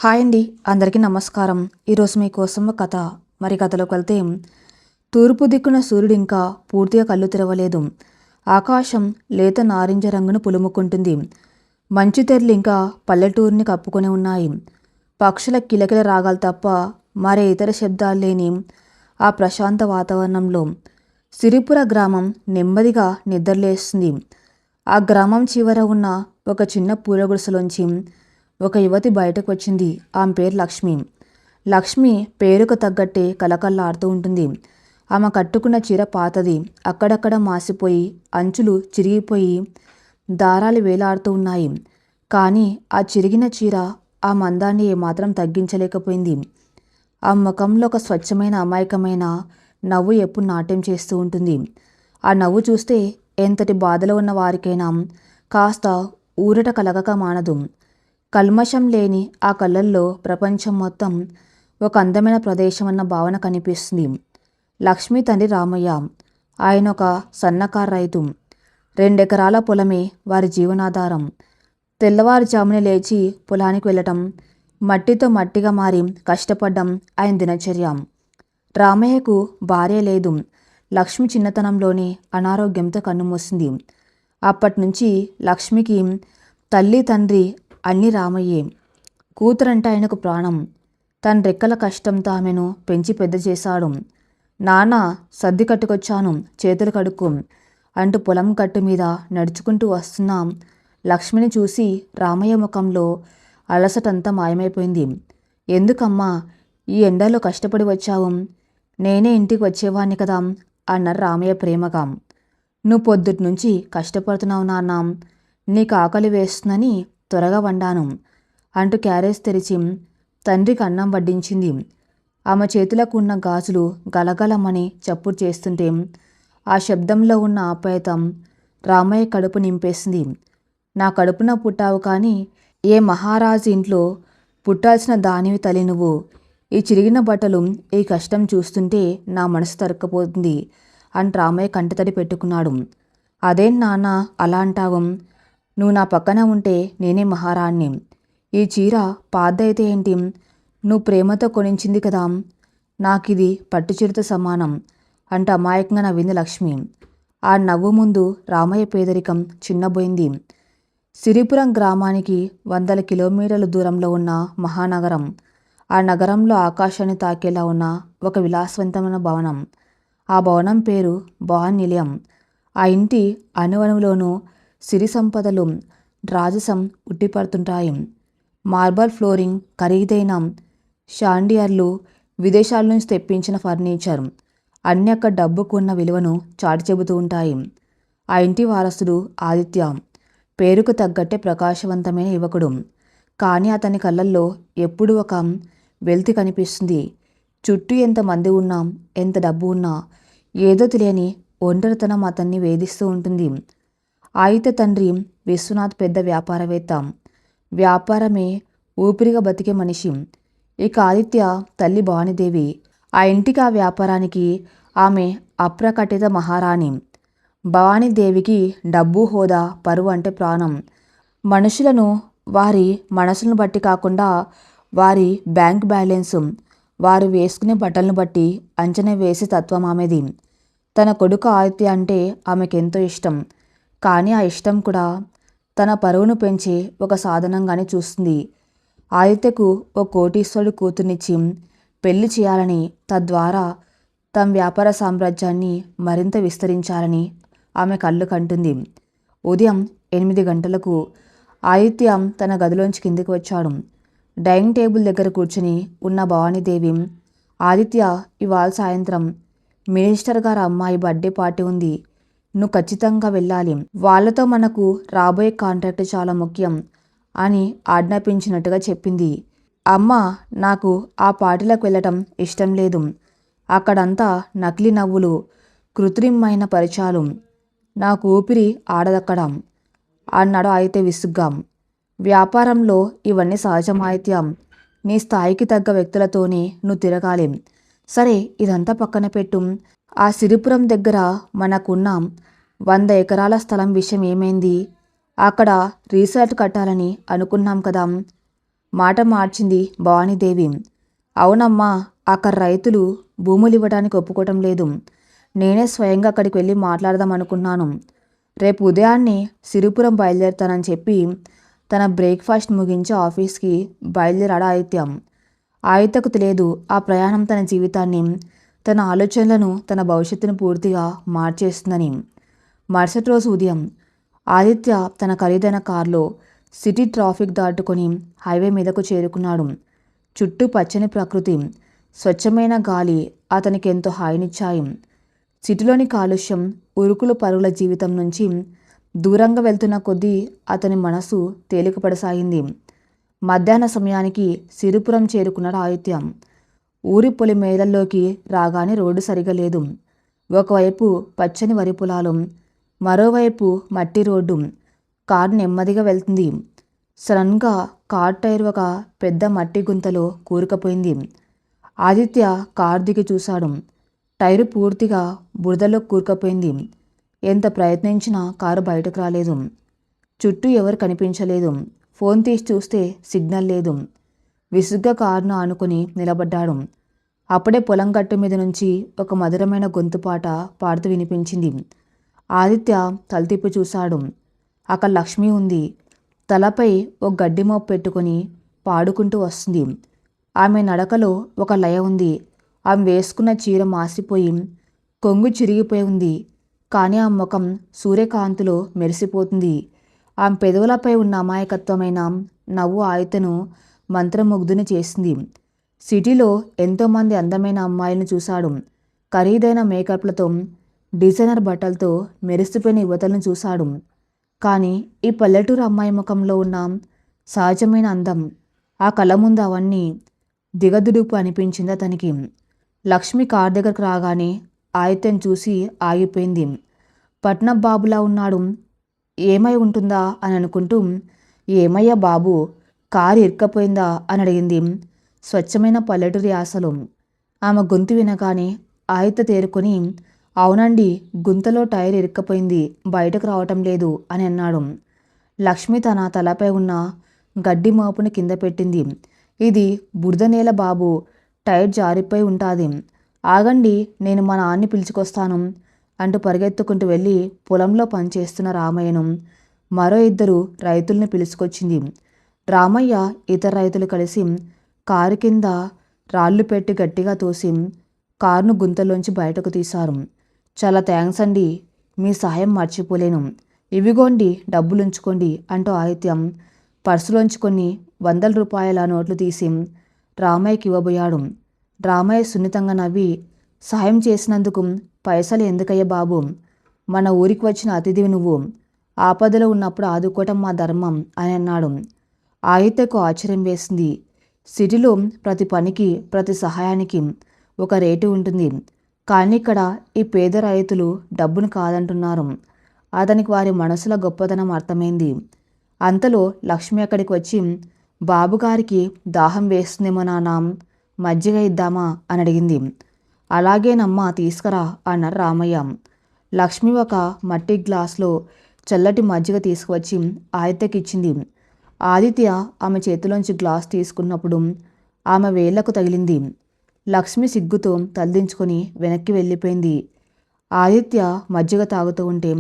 Hi అండి, అందరికీ నమస్కారం. ఈరోజు మీకోసం ఒక కథ. కథలోకి వెళ్తే, తూర్పు దిక్కున సూర్యుడు ఇంకా పూర్తిగా కళ్ళు తెరవలేదు. ఆకాశం లేత నారింజ రంగును పులుముకుంటుంది. మంచు తెరలు ఇంకా పల్లెటూరిని కప్పుకొని ఉన్నాయి. పక్షుల కిలకిల రాగాలు తప్ప మరే ఇతర శబ్దాలు లేని ఆ ప్రశాంత వాతావరణంలో సిరిపుర గ్రామం నెమ్మదిగా నిద్రలేస్తుంది. ఆ గ్రామం చివర ఉన్న ఒక చిన్న పూల గుడిసెలోంచి ఒక యువతి బయటకు వచ్చింది. ఆమె పేరు లక్ష్మి. లక్ష్మి పేరుకు తగ్గట్టే కలకల్లాడుతూ ఉంటుంది. ఆమె కట్టుకున్న చీర పాతది, అక్కడక్కడ మాసిపోయి అంచులు చిరిగిపోయి దారాలు వేలాడుతూ ఉన్నాయి. కానీ ఆ చిరిగిన చీర ఆ మందాన్ని ఏమాత్రం తగ్గించలేకపోయింది. ఆ ముఖంలో ఒక స్వచ్ఛమైన అమాయకమైన నవ్వు ఎప్పుడు నాట్యం చేస్తూ ఉంటుంది. ఆ నవ్వు చూస్తే ఎంతటి బాధలో ఉన్న వారికైనా కాస్త ఊరట కలగక మానదు. కల్మషం లేని ఆ కళ్ళల్లో ప్రపంచం మొత్తం ఒక అందమైన ప్రదేశం అన్న భావన కనిపిస్తుంది. లక్ష్మి తండ్రి రామయ్య. ఆయన ఒక సన్నకారు రైతు. 2 ఎకరాల పొలమే వారి జీవనాధారం. తెల్లవారుజామునే లేచి పొలానికి వెళ్ళటం, మట్టితో మట్టిగా మారి కష్టపడ్డం ఆయన దినచర్య. రామయ్యకు భార్య లేదు. లక్ష్మి చిన్నతనంలోనే అనారోగ్యంతో కన్నుమూసింది. అప్పటినుంచి లక్ష్మికి తల్లి తండ్రి అన్ని రామయ్యే. కూతురంటే ఆయనకు ప్రాణం. తన రెక్కల కష్టంతో ఆమెను పెంచి పెద్ద చేశాడు. నాన్న, సర్ది కట్టుకొచ్చాను, చేతులు కడుక్కో అంటూ పొలం కట్టు మీద నడుచుకుంటూ వస్తున్న లక్ష్మిని చూసి రామయ్య ముఖంలో అలసటంతా మాయమైపోయింది. ఎందుకమ్మా ఈ ఎండలో కష్టపడి వచ్చావు? నేనే ఇంటికి వచ్చేవాణ్ణి కదా అన్నారు రామయ్య ప్రేమగా. నువ్వు పొద్దుటి నుంచి కష్టపడుతున్నావు నాన్న, నీకు ఆకలి వేస్తుందని త్వరగా వండాను అంటూ క్యారేజ్ తెరిచి తండ్రికి అన్నం వడ్డించింది. ఆమె చేతులకు ఉన్న గాజులు గలగలమని చప్పుడు చేస్తుంటే ఆ శబ్దంలో ఉన్న ఆప్యాయత రామయ్య కడుపు నింపేసింది. నా కడుపున పుట్టావు కానీ ఏ మహారాజు ఇంట్లో పుట్టాల్సిన దానివి తల్లి నువ్వు. ఈ చిరిగిన బట్టలు, ఈ కష్టం చూస్తుంటే నా మనసు తరక్కపోతుంది అని రామయ్య కంటతడి పెట్టుకున్నాడు. అదేం నాన్న అలా అంటావు? నువ్వు నా పక్కన ఉంటే నేనే మహారాణ్ణి. ఈ చీర పాతదైతే ఏంటి, నువ్వు ప్రేమతో కొనించింది కదా, నాకిది పట్టుచీరతో సమానం అంటూ అమాయకంగా నవ్వింది లక్ష్మి. ఆ నవ్వు ముందు రామయ్య పేదరికం చిన్నబోయింది. సిరిపురం గ్రామానికి 100 కిలోమీటర్ల దూరంలో ఉన్న మహానగరం. ఆ నగరంలో ఆకాశాన్ని తాకేలా ఉన్న ఒక విలాసవంతమైన భవనం. ఆ భవనం పేరు భవానీ నిలయం. ఆ ఇంటి అణువణువులోనూ సిరి సంపదలు రాజసం ఉట్టిపడుతుంటాయి. మార్బల్ ఫ్లోరింగ్, ఖరీదైన షాండియర్లు, విదేశాల నుంచి తెప్పించిన ఫర్నిచర్ అన్ని అక్కడ డబ్బుకు ఉన్న విలువను చాటి చెబుతూ ఉంటాయి. ఆ ఇంటి వారసుడు ఆదిత్య. పేరుకు తగ్గట్టే ప్రకాశవంతమైన యువకుడు. కానీ అతని కళ్ళల్లో ఎప్పుడూ ఒక వెలితి కనిపిస్తుంది. చుట్టూ ఎంతమంది ఉన్నా, ఎంత డబ్బు ఉన్నా ఏదో తెలియని ఒంటరితనం అతన్ని వేధిస్తూ ఉంటుంది. ఆదిత్య తండ్రి విశ్వనాథ్ పెద్ద వ్యాపారవేత్త. వ్యాపారమే ఊపిరిగా బతికే మనిషి. ఇక ఆదిత్య తల్లి భవానీదేవి. ఆ ఇంటికి, ఆ వ్యాపారానికి ఆమె అప్రకటిత మహారాణి. భవానీదేవికి డబ్బు, హోదా, పరువు అంటే ప్రాణం. మనుషులను వారి మనసులను బట్టి కాకుండా వారి బ్యాంక్ బ్యాలెన్సు, వారు వేసుకునే బట్టలను బట్టి అంచనా వేసే తత్వం ఆమెది. తన కొడుకు ఆదిత్య అంటే ఆమెకెంతో ఇష్టం. కానీ ఆ ఇష్టం కూడా తన పరువును పెంచే ఒక సాధనంగానే చూస్తుంది. ఆదిత్యకు ఓ కోటీశ్వరుడు కూతుర్నిచ్చి పెళ్లి చేయాలని, తద్వారా తమ వ్యాపార సామ్రాజ్యాన్ని మరింత విస్తరించాలని ఆమె కళ్ళు కంటుంది. ఉదయం 8 గంటలకు ఆదిత్య తన గదిలోంచి కిందికి వచ్చాడు. డైనింగ్ టేబుల్ దగ్గర కూర్చుని ఉన్న భవానీదేవి, ఆదిత్య, ఇవాళ సాయంత్రం మినిస్టర్ గారి అమ్మాయి బర్త్డే పార్టీ ఉంది, నువ్వు ఖచ్చితంగా వెళ్ళాలి. వాళ్ళతో మనకు రాబోయే కాంట్రాక్ట్ చాలా ముఖ్యం అని ఆజ్ఞాపించినట్టుగా చెప్పింది. అమ్మ, నాకు ఆ పార్టీలకు వెళ్ళటం ఇష్టం లేదు. అక్కడంతా నకిలీ నవ్వులు, కృత్రిమమైన పరిచయాలు, నాకు ఊపిరి ఆడదక్కడ అన్నాడు ఆదిత్య విసుగ్గా. వ్యాపారంలో ఇవన్నీ సహజం ఆదిత్య. నీ స్థాయికి తగ్గ వ్యక్తులతోనే నువ్వు తిరగాలి. సరే, ఇదంతా పక్కన పెట్టు. ఆ సిరిపురం దగ్గర మనకున్న 100 ఎకరాల స్థలం విషయం ఏమైంది? అక్కడ రీసార్ట్ కట్టాలని అనుకున్నాం కదా. మాట మార్చింది భవానీదేవి. అవునమ్మా, అక్కడ రైతులు భూములు ఇవ్వడానికి ఒప్పుకోవటం లేదు. నేనే స్వయంగా అక్కడికి వెళ్ళి మాట్లాడదాం అనుకున్నాను. రేపు ఉదయాన్నే సిరిపురం బయలుదేరుతానని చెప్పి తన బ్రేక్ఫాస్ట్ ముగించి ఆఫీస్కి బయలుదేరాడు ఆదిత్య. ఆదిత్యకు తెలియదు ఆ ప్రయాణం తన జీవితాన్ని, తన ఆలోచనలను, తన భవిష్యత్తును పూర్తిగా మార్చేస్తుందని. మరుసటి రోజు ఉదయం ఆదిత్య తన ఖరీదైన కారులో సిటీ ట్రాఫిక్ దాటుకొని హైవే మీదకు చేరుకున్నాడు. చుట్టూ పచ్చని ప్రకృతి, స్వచ్ఛమైన గాలి అతనికి ఎంతో హాయినిచ్చాయి. సిటీలోని కాలుష్యం, ఉరుకులు పరుగుల జీవితం నుంచి దూరంగా వెళ్తున్న కొద్దీ అతని మనసు తేలికపడసాగింది. మధ్యాహ్న సమయానికి సిరిపురం చేరుకున్నాడు ఆదిత్య. ఊరి పొలి మేళల్లోకి రాగానే రోడ్డు సరిగా లేదు. ఒకవైపు పచ్చని వరి పొలాలు, మరోవైపు మట్టి రోడ్డు. కారు నెమ్మదిగా వెళ్తుంది. సడన్గా కార్ టైర్ ఒక పెద్ద మట్టి గుంతలో కూరుకుపోయింది. ఆదిత్య కారు దిగి చూశాడు. టైరు పూర్తిగా బురదలో కూరుకుపోయింది. ఎంత ప్రయత్నించినా కారు బయటకు రాలేదు. చుట్టూ ఎవరు కనిపించలేదు. ఫోన్ తీసి చూస్తే సిగ్నల్ లేదు. విసుగ్గా కారును ఆనుకొని నిలబడ్డాడు. అప్పుడే పొలం గట్టు మీద నుంచి ఒక మధురమైన గొంతుపాట పాడుతూ వినిపించింది. ఆదిత్య తలతిప్పి చూశాడు. అక్కడ లక్ష్మి ఉంది. తలపై ఒక గడ్డి మోపు పెట్టుకొని పాడుకుంటూ వస్తుంది. ఆమె నడకలో ఒక లయ ఉంది. ఆమె వేసుకున్న చీర మాసిపోయి కొంగు చిరిగిపోయి ఉంది. కానీ ఆ ముఖం సూర్యకాంతిలో మెరిసిపోతుంది. ఆమె పెదవులపై ఉన్న అమాయకత్వమైన నవ్వు ఆదిత్యను మంత్రముగ్ధుని చేసింది. సిటీలో ఎంతోమంది అందమైన అమ్మాయిలను చూశాడు. ఖరీదైన మేకప్లతో, డిజైనర్ బట్టలతో మెరిసిపోయిన యువతలను చూశాడు. కానీ ఈ పల్లెటూరు అమ్మాయి ముఖంలో ఉన్న సహజమైన అందం, ఆ కళ్ళ ముందు అవన్నీ దిగదుడుపు అనిపించింది అతనికి. లక్ష్మి కార్ దగ్గరకు రాగానే ఆదిత్యను చూసి ఆగిపోయింది. పట్నం బాబులా ఉన్నాడు. ఏమై ఉంటుందా అని అనుకుంటూ, ఏమయ్యా బాబు, కారు ఇరుక్కపోయిందా అని అడిగింది స్వచ్ఛమైన పల్లెటూరి యాసలో. ఆమె గొంతు వినగానే ఆదిత్య తేరుకొని, అవునండి, గుంతలో టైర్ ఇరుక్కపోయింది, బయటకు రావటం లేదు అని అన్నాడు. లక్ష్మి తన తలపై ఉన్న గడ్డి మోపుని కింద పెట్టింది. ఇది బురద నేల బాబు, టైర్ జారిపోయి ఉంటుంది. ఆగండి, నేను మా నాన్ని పిలుచుకొస్తాను అంటూ పరిగెత్తుకుంటూ వెళ్ళి పొలంలో పనిచేస్తున్న రామయ్యను, మరో ఇద్దరు రైతుల్ని పిలుచుకొచ్చింది. రామయ్య ఇతర రైతులు కలిసి కారు కింద రాళ్ళు పెట్టి గట్టిగా తోసి కారును గుంతలోంచి బయటకు తీశారు. చాలా థ్యాంక్స్ అండి, మీ సహాయం మర్చిపోలేను. ఇవిగోండి, డబ్బులుంచుకోండి అంటూ ఆదిత్యం పర్సులోంచి కొన్ని 100 రూపాయల నోట్లు తీసి రామయ్యకి ఇవ్వబోయాడు. రామయ్య సున్నితంగా నవ్వి, సహాయం చేసినందుకు పైసలు ఎందుకయ్యా బాబు, మన ఊరికి వచ్చిన అతిథివి నువ్వు, ఆపదలో ఉన్నప్పుడు ఆదుకోవటం మా ధర్మం అని అన్నాడు. ఆదిత్యకు ఆశ్చర్యం వేసింది. సిటీలో ప్రతి పనికి, ప్రతి సహాయానికి ఒక రేటు ఉంటుంది. కానీ ఇక్కడ ఈ పేద రైతులు డబ్బును కాదంటున్నారు. అతనికి వారి మనసుల గొప్పతనం అర్థమైంది. అంతలో లక్ష్మి అక్కడికి వచ్చి, బాబుగారికి దాహం వేస్తుందేమో నాన్న, మజ్జిగ ఇద్దామా అని అడిగింది. అలాగేనమ్మా, తీసుకురా అన్నారు రామయ్య. లక్ష్మి ఒక మట్టి గ్లాసులో చల్లటి మజ్జిగ తీసుకువచ్చి ఆదిత్యకి ఇచ్చింది. ఆదిత్య ఆమె చేతిలోంచి గ్లాస్ తీసుకున్నప్పుడు ఆమె వేళ్లకు తగిలింది. లక్ష్మి సిగ్గుతో తలదించుకొని వెనక్కి వెళ్ళిపోయింది. ఆదిత్య మజ్జిగ తాగుతూ ఉంటే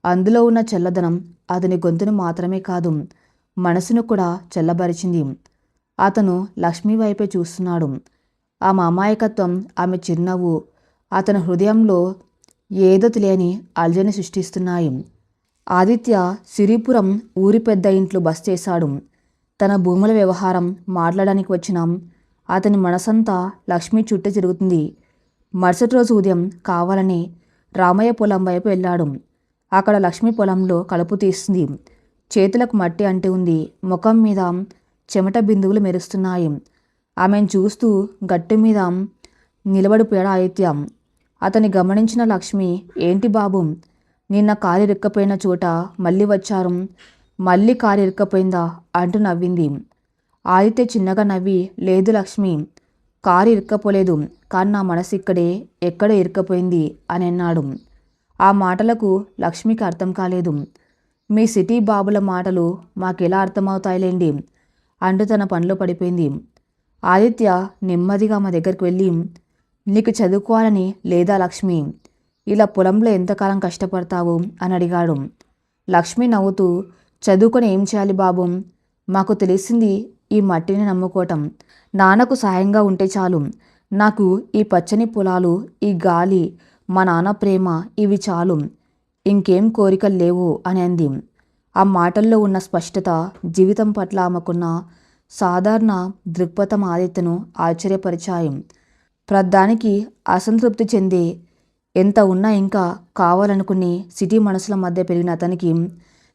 అందులో ఉన్న చల్లదనం అతని గొంతును మాత్రమే కాదు, మనసును కూడా చల్లబరిచింది. అతను లక్ష్మి వైపే చూస్తున్నాడు. ఆమె అమాయకత్వం, ఆమె చిరునవ్వు అతని హృదయంలో ఏదో తెలియని అలజడిని సృష్టిస్తున్నాయి. ఆదిత్య సిరిపురం ఊరి పెద్ద ఇంట్లో బస చేశాడు. తన భూముల వ్యవహారం మాట్లాడడానికి వచ్చిన అతని మనసంతా లక్ష్మి చుట్టూ తిరుగుతుంది. మరుసటి రోజు ఉదయం కావాలని రామయ్య పొలం వైపు వెళ్ళాడు. అక్కడ లక్ష్మి పొలంలో కలుపు తీస్తుంది. చేతులకు మట్టి అంటి ఉంది. ముఖం మీద చెమట బిందువులు మెరుస్తున్నాయి. ఆమెను చూస్తూ గట్టు మీద నిలబడిపోయాడు ఆదిత్య. అతన్ని గమనించిన లక్ష్మి, ఏంటి బాబు, నిన్న కారు ఇరుక్కపోయిన చోట మళ్ళీ వచ్చారు, మళ్ళీ కారు ఇరుక్కపోయిందా అంటూ నవ్వింది. ఆదిత్య చిన్నగా నవ్వి, లేదు లక్ష్మి, కారు ఇరుక్కపోలేదు, కానీ నా మనసు ఎక్కడో ఇరుక్కపోయింది అని అన్నాడు. ఆ మాటలకు లక్ష్మికి అర్థం కాలేదు. మీ సిటీ బాబుల మాటలు మాకెలా అర్థమవుతాయిలేండి. అంటూ తన పనిలో పడిపోయింది. ఆదిత్య నెమ్మదిగా ఆమె దగ్గరికి వెళ్ళి, నీకు చదువుకోవాలని లేదా లక్ష్మి? ఇలా పొలంలో ఎంతకాలం కష్టపడతావు అని అడిగాడు. లక్ష్మి నవ్వుతూ, చదువుకొని ఏం చేయాలి బాబు? మాకు తెలిసింది ఈ మట్టిని నమ్ముకోవటం. నాన్నకు సాయంగా ఉంటే చాలు. నాకు ఈ పచ్చని పొలాలు, ఈ గాలి, మా నాన్న ప్రేమ ఇవి చాలు. ఇంకేం కోరికలు లేవు అని అంది. ఆ మాటల్లో ఉన్న స్పష్టత, జీవితం పట్ల ఆమెకున్న సాధారణ దృక్పథం ఆదిత్యను ఆశ్చర్యపరిచాయి. ప్రధానికి అసంతృప్తి చెందే ఎంత ఉన్నా ఇంకా కావాలనుకుని సిటీ మనసుల మధ్య పెరిగిన అతనికి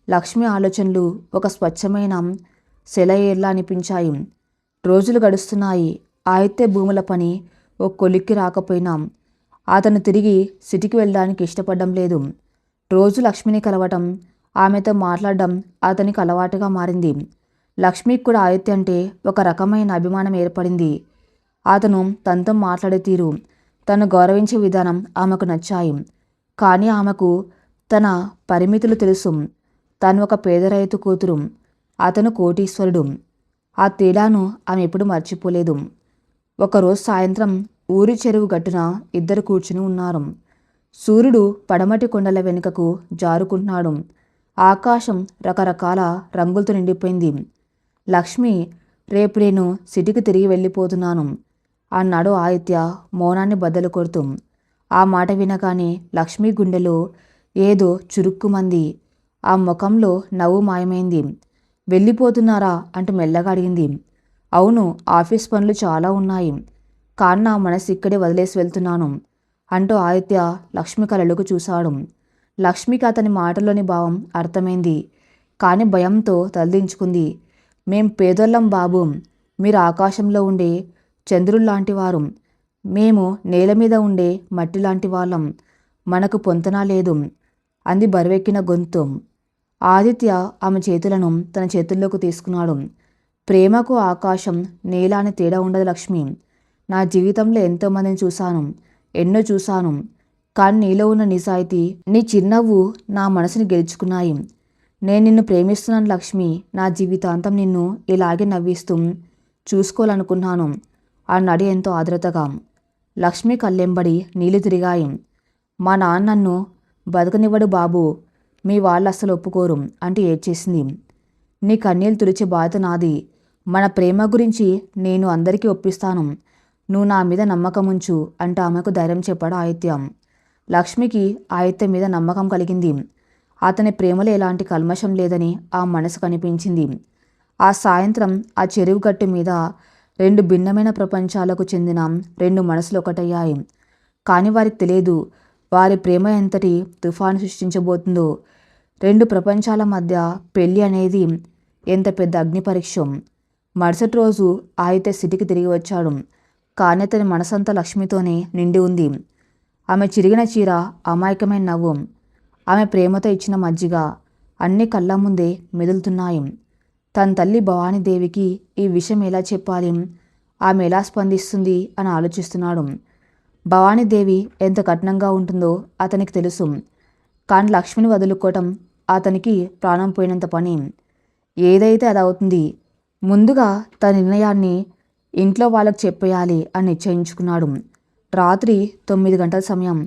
లక్ష్మి ఆలోచనలు ఒక స్వచ్ఛమైన సెలయేర్లా అనిపించాయి. రోజులు గడుస్తున్నాయి. ఆదిత్య భూముల పని ఓ కొలిక్కి రాకపోయినా అతను తిరిగి సిటీకి వెళ్ళడానికి ఇష్టపడడం లేదు. రోజు లక్ష్మిని కలవటం, ఆమెతో మాట్లాడడం అతనికి అలవాటుగా మారింది. లక్ష్మికి కూడా ఆదిత్య అంటే ఒక రకమైన అభిమానం ఏర్పడింది. అతను తనతో మాట్లాడే తీరు, తను గౌరవించే విధానం ఆమెకు నచ్చాయి. కానీ ఆమెకు తన పరిమితులు తెలుసు. తను ఒక పేద రైతు కూతురు, అతను కోటీశ్వరుడు. ఆ తేడాను ఆమె ఎప్పుడు మర్చిపోలేదు. ఒకరోజు సాయంత్రం ఊరి చెరువు గట్టున ఇద్దరు కూర్చుని ఉన్నారు. సూర్యుడు పడమటి కొండల వెనుకకు జారుకుంటున్నాడు. ఆకాశం రకరకాల రంగులతో నిండిపోయింది. లక్ష్మి, రేపు నేను సిటీకి తిరిగి వెళ్ళిపోతున్నాను అన్నాడు ఆదిత్య మౌనాన్ని బద్దలు కొడుతూ. ఆ మాట వినగానే లక్ష్మి గుండెలో ఏదో చురుక్కుమంది. ఆ ముఖంలో నవ్వు మాయమైంది. వెళ్ళిపోతున్నారా అంటూ మెల్లగా అడిగింది. అవును, ఆఫీస్ పనులు చాలా ఉన్నాయి. కానీ నా మనసు ఇక్కడే వదిలేసి వెళ్తున్నాను అంటూ ఆదిత్య లక్ష్మి కళ్ళకు చూశాడు. లక్ష్మికి అతని మాటల్లోని భావం అర్థమైంది. కానీ భయంతో తలదించుకుంది. మేం పేదోళ్ళం బాబు, మీరు ఆకాశంలో ఉండే చంద్రుల్లాంటి వారు, మేము నేల మీద ఉండే మట్టి లాంటి వాళ్ళం. మనకు పొంతన లేదు అంది బరువెక్కిన గొంతు. ఆదిత్య ఆమె చేతులను తన చేతుల్లోకి తీసుకున్నాడు. ప్రేమకు ఆకాశం నేల అని తేడా ఉండదు లక్ష్మి. నా జీవితంలో ఎంతోమందిని చూశాను, ఎన్నో చూశాను. కానీ నీలో ఉన్న నిజాయితీ, నీ చిరునవ్వు నా మనసుని గెలుచుకున్నాయి. నేను నిన్ను ప్రేమిస్తున్నాను లక్ష్మి. నా జీవితాంతం నిన్ను ఇలాగే నవ్విస్తూ చూసుకోవాలనుకున్నాను అన్నాడు ఎంతో ఆదరతగా. లక్ష్మి కళ్ళెంబడి నీళ్లు తిరిగాయి. మా నాన్న నన్ను బతకనివ్వడు బాబు, మీ వాళ్ళు అస్సలు ఒప్పుకోరు అంటూ ఏడ్చేసింది. నీ కన్నీళ్ళు తుడిచే బాధ్యత నాది. మన ప్రేమ గురించి నేను అందరికీ ఒప్పిస్తాను. నువ్వు నా మీద నమ్మకం ఉంచు అంటూ ఆమెకు ధైర్యం చెప్పాడు ఆదిత్య. లక్ష్మికి ఆదిత్య మీద నమ్మకం కలిగింది. అతని ప్రేమలో ఎలాంటి కల్మషం లేదని ఆ మనసు కనిపించింది. ఆ సాయంత్రం ఆ చెరువు గట్టు మీద రెండు భిన్నమైన ప్రపంచాలకు చెందిన రెండు మనసులు ఒకటయ్యాయి. కానీ వారికి తెలియదు వారి ప్రేమ ఎంతటి తుఫాను సృష్టించబోతుందో. రెండు ప్రపంచాల మధ్య పెళ్ళి అనేది ఎంత పెద్ద అగ్ని పరీక్ష. మరుసటి రోజు ఆదిత్య సిటీకి తిరిగి వచ్చాడు. కానీ అతని మనసంతా లక్ష్మితోనే నిండి ఉంది. ఆమె చిరిగిన చీర, అమాయకమైన నవ్వు, ఆమె ప్రేమతో ఇచ్చిన మజ్జిగ అన్ని కళ్ళ ముందే మెదులుతున్నాయి. తన తల్లి భవానీదేవికి ఈ విషయం ఎలా చెప్పాలి, ఆమె ఎలా స్పందిస్తుంది అని ఆలోచిస్తున్నాడు. భవానీదేవి ఎంత కఠినంగా ఉంటుందో అతనికి తెలుసు. కానీ లక్ష్మిని వదులుకోవటం అతనికి ప్రాణం పోయినంత పని. ఏదైతే అది అవుతుంది. ముందుగా తన నిర్ణయాన్ని ఇంట్లో వాళ్ళకు చెప్పేయాలి అని నిశ్చయించుకున్నాడు. రాత్రి 9 గంటల సమయం.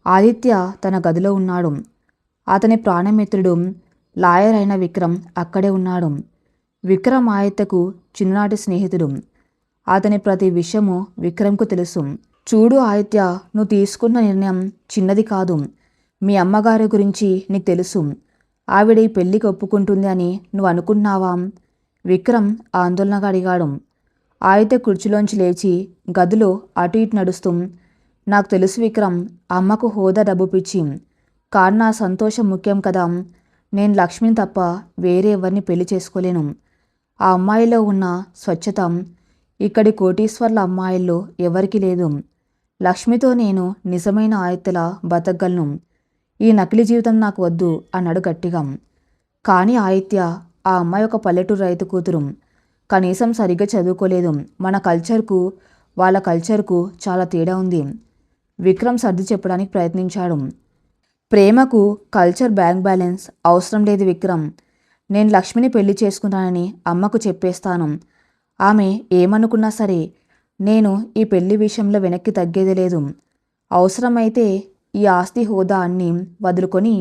ఆదిత్య తన గదిలో ఉన్నాడు. అతని ప్రాణమిత్రుడు లాయర్ అయిన విక్రమ్ అక్కడే ఉన్నాడు. విక్రమ్ ఆదిత్యకు చిన్ననాటి స్నేహితుడు. అతని ప్రతి విషయము విక్రమ్కు తెలుసు. చూడు ఆదిత్య, నువ్వు తీసుకున్న నిర్ణయం చిన్నది కాదు. మీ అమ్మగారి గురించి నీకు తెలుసు. ఆవిడ ఈ పెళ్లికి ఒప్పుకుంటుంది అని నువ్వు అనుకుంటున్నావా? విక్రమ్ ఆందోళనగా అడిగాడు. ఆదిత్య కుర్చీలోంచి లేచి గదిలో అటు ఇటు నడుస్తూ, నాకు తెలుసు విక్రమ్, అమ్మకు హోదా, డబ్బు పిచ్చి. కానీ నా సంతోషం ముఖ్యం కదా. నేను లక్ష్మిని తప్ప వేరే ఎవరిని పెళ్లి చేసుకోలేను. ఆ అమ్మాయిలో ఉన్న స్వచ్ఛత ఇక్కడి కోటీశ్వర్ల అమ్మాయిల్లో ఎవరికీ లేదు. లక్ష్మితో నేను నిజమైన ఆదిత్యలా బతకగలను. ఈ నకిలీ జీవితం నాకు వద్దు అన్నాడు గట్టిగా. కానీ ఆదిత్య, ఆ అమ్మాయి ఒక పల్లెటూరు రైతు కూతురు. కనీసం సరిగ్గా చదువుకోలేదు. మన కల్చర్కు వాళ్ళ కల్చర్కు చాలా తేడా ఉంది. విక్రమ్ సర్ది చెప్పడానికి ప్రయత్నించాడు. ప్రేమకు కల్చర్ బ్యాంక్ బ్యాలెన్స్ అవసరం లేదు విక్రమ్. నేను లక్ష్మిని పెళ్లి చేసుకుంటానని అమ్మకు చెప్పేస్తాను. ఆమె ఏమనుకున్నా సరే నేను ఈ పెళ్లి విషయంలో వెనక్కి తగ్గేది లేదు. అవసరమైతే ఈ ఆస్తి హోదా అన్నీ వదులుకొని